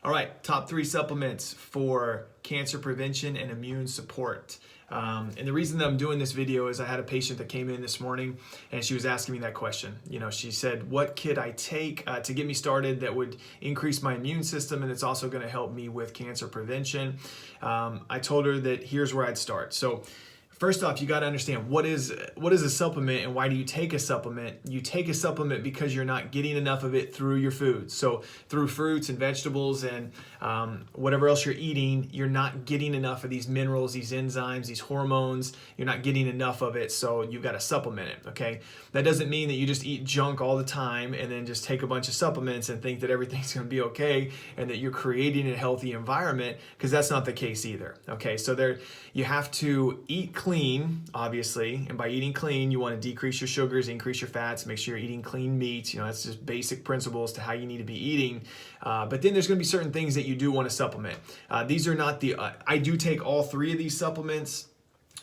All right, top 3 supplements for cancer prevention and immune support. And the reason that I'm doing this video is I had a patient that came in this morning and she was asking me that question. You know, she said, what could I take to get me started that would increase my immune system and it's also going to help me with cancer prevention? I told her that here's where I'd start. So first off, you got to understand what is a supplement and why do you take a supplement? You take a supplement because you're not getting enough of it through your food. So through fruits and vegetables and whatever else you're eating, you're not getting enough of these minerals, these enzymes, these hormones. You're not getting enough of it, so you've got to supplement it, okay? That doesn't mean that you just eat junk all the time and then just take a bunch of supplements and think that everything's going to be okay and that you're creating a healthy environment, because that's not the case either, okay? So you have to eat clean, obviously, and by eating clean, you want to decrease your sugars, increase your fats, make sure you're eating clean meats. You know, that's just basic principles to how you need to be eating. But then there's going to be certain things that you do want to supplement. These are not I do take all 3 of these supplements.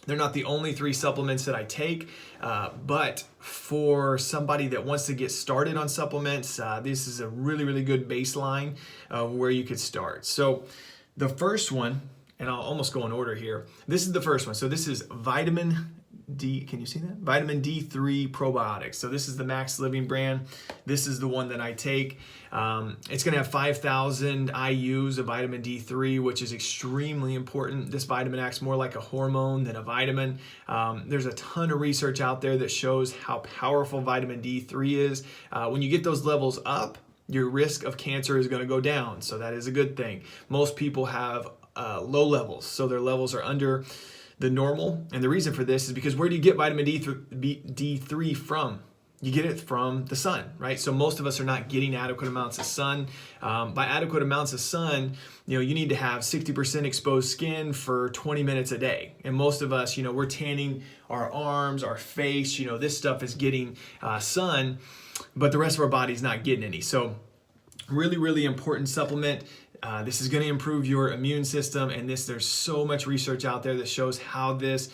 They're not the only 3 supplements that I take, but for somebody that wants to get started on supplements, this is a really, really good baseline of where you could start. So the first one, and I'll almost go in order here. This is the first one. So this is vitamin D. Can you see that? Vitamin D3 probiotics. So this is the Max Living brand. This is the one that I take. It's going to have 5,000 IUs of vitamin D3, which is extremely important. This vitamin acts more like a hormone than a vitamin. There's a ton of research out there that shows how powerful vitamin D3 is. When you get those levels up, your risk of cancer is going to go down. So that is a good thing. Most people have low levels, so their levels are under the normal. And the reason for this is because where do you get vitamin D3 from? You get it from the sun, right? So most of us are not getting adequate amounts of sun. By adequate amounts of sun, you know, you need to have 60% exposed skin for 20 minutes a day. And most of us, you know, we're tanning our arms, our face, you know, this stuff is getting sun, but the rest of our body's not getting any. So really, really important supplement. This is going to improve your immune system, and there's so much research out there that shows how this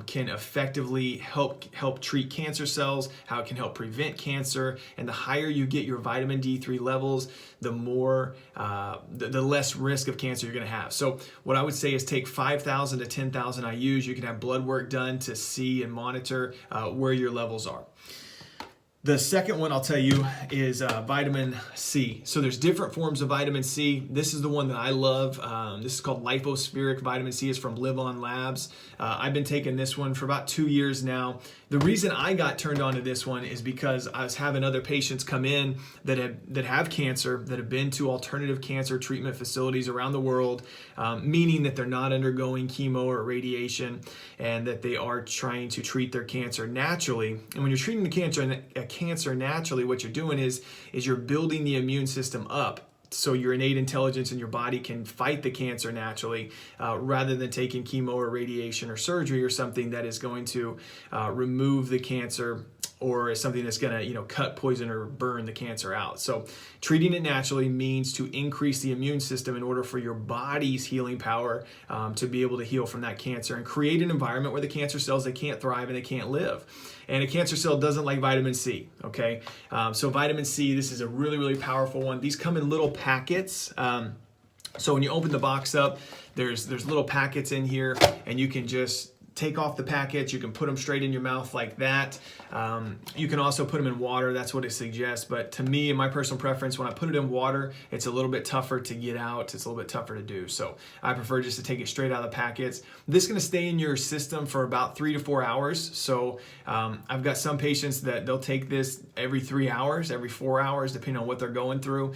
can effectively help treat cancer cells, how it can help prevent cancer. And the higher you get your vitamin D3 levels, the more the less risk of cancer you're going to have. So what I would say is take 5,000 to 10,000 IUs. You can have blood work done to see and monitor where your levels are. The second one I'll tell you is vitamin C. So there's different forms of vitamin C. This is the one that I love. This is called Lopo-spheric vitamin C. It's from Live On Labs. I've been taking this one for about 2 years now. The reason I got turned on to this one is because I was having other patients come in that have cancer, that have been to alternative cancer treatment facilities around the world, meaning that they're not undergoing chemo or radiation and that they are trying to treat their cancer naturally. And when you're treating the cancer naturally, what you're doing is you're building the immune system up so your innate intelligence in your body can fight the cancer naturally, rather than taking chemo or radiation or surgery or something that is going to remove the cancer, or is something that's going to, you know, cut, poison, or burn the cancer out. So treating it naturally means to increase the immune system in order for your body's healing power to be able to heal from that cancer and create an environment where the cancer cells, they can't thrive and they can't live. And a cancer cell doesn't like vitamin C, okay? So vitamin C, this is a really, really powerful one. These come in little packets. So when you open the box up, there's little packets in here, and you can just take off the packets. You can put them straight in your mouth like that. You can also put them in water. That's what it suggests. But to me, in my personal preference, when I put it in water, it's a little bit tougher to get out. It's a little bit tougher to do. So I prefer just to take it straight out of the packets. This is going to stay in your system for about 3 to 4 hours. So I've got some patients that they'll take this every 3 hours, every 4 hours, depending on what they're going through.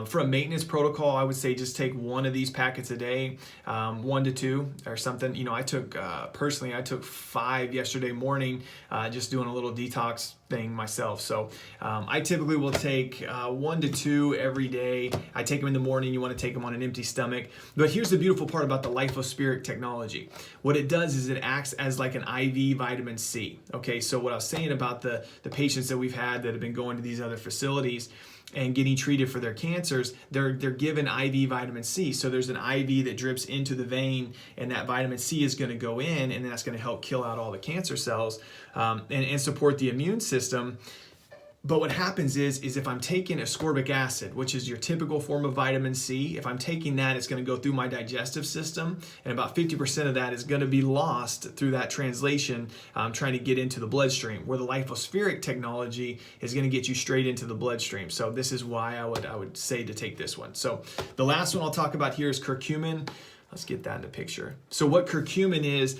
For a maintenance protocol, I would say just take 1 of these packets a day, 1 to 2 or something. You know, I took, personally, I took 5 yesterday morning, just doing a little detox thing myself. So I typically will take 1 to 2 every day. I take them in the morning. You want to take them on an empty stomach. But here's the beautiful part about the Lopo-spheric technology. What it does is it acts as like an IV vitamin C. Okay, so what I was saying about the patients that we've had that have been going to these other facilities and getting treated for their cancers, they're given IV vitamin C. So there's an IV that drips into the vein, and that vitamin C is going to go in, and that's going to help kill out all the cancer cells and support the immune system. But what happens is if I'm taking ascorbic acid, which is your typical form of vitamin C, if I'm taking that, it's going to go through my digestive system, and about 50% of that is going to be lost through that translation, trying to get into the bloodstream, where the Lopo-spheric technology is going to get you straight into the bloodstream. So this is why I would say to take this one. So the last one I'll talk about here is curcumin. Let's get that in the picture. So what curcumin is,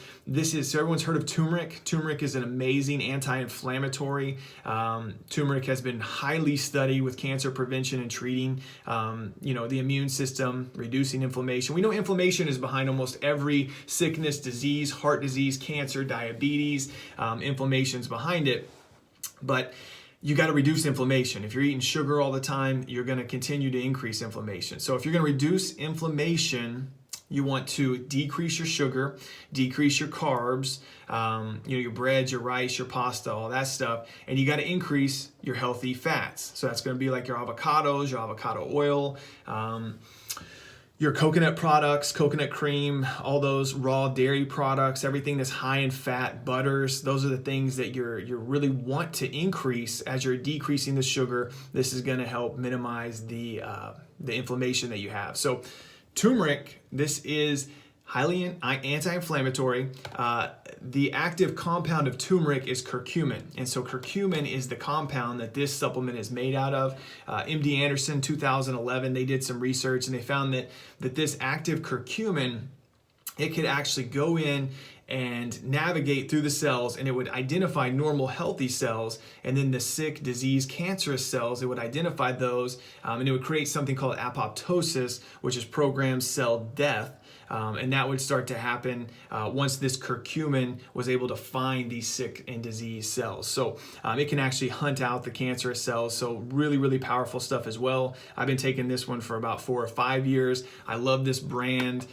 so everyone's heard of turmeric. Turmeric is an amazing anti-inflammatory. Turmeric has been highly studied with cancer prevention and treating, the immune system, reducing inflammation. We know inflammation is behind almost every sickness, disease, heart disease, cancer, diabetes. Inflammation's behind it. But you got to reduce inflammation. If you're eating sugar all the time, you're going to continue to increase inflammation. So if you're going to reduce inflammation, you want to decrease your sugar, decrease your carbs, your breads, your rice, your pasta, all that stuff, and you got to increase your healthy fats. So that's going to be like your avocados, your avocado oil, your coconut products, coconut cream, all those raw dairy products, everything that's high in fat, butters. Those are the things that you really want to increase as you're decreasing the sugar. This is going to help minimize the inflammation that you have. So turmeric, this is highly anti-inflammatory. The active compound of turmeric is curcumin. And so curcumin is the compound that this supplement is made out of. MD Anderson, 2011, they did some research and they found that this active curcumin, it could actually go in and navigate through the cells, and it would identify normal healthy cells, and then the sick, disease, cancerous cells, it would identify those, and it would create something called apoptosis, which is programmed cell death. And that would start to happen once this curcumin was able to find these sick and diseased cells. So it can actually hunt out the cancerous cells. So really, really powerful stuff as well. I've been taking this one for about 4 or 5 years. I love this brand.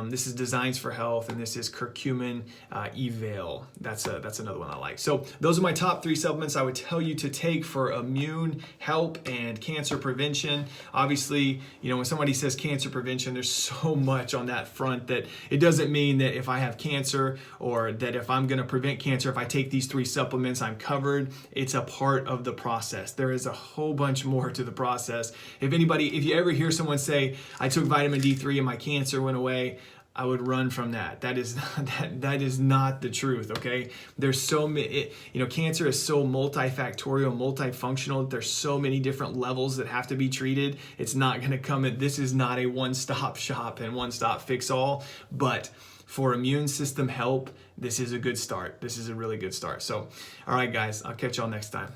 This is Designs for Health, and this is Curcum-Evail. That's another one I like. So those are my top 3 supplements I would tell you to take for immune help and cancer prevention. Obviously, when somebody says cancer prevention, there's so much on that front that it doesn't mean that if I have cancer or that if I'm going to prevent cancer, if I take these 3 supplements, I'm covered. It's a part of the process. There is a whole bunch more to the process. If you ever hear someone say, I took vitamin D3 and my cancer went away, I would run from that. That is not the truth, okay? There's so many, cancer is so multifactorial, multifunctional. There's so many different levels that have to be treated. It's not going to this is not a one-stop shop and one-stop fix-all, but for immune system help, this is a good start. This is a really good start. So, all right, guys, I'll catch y'all next time.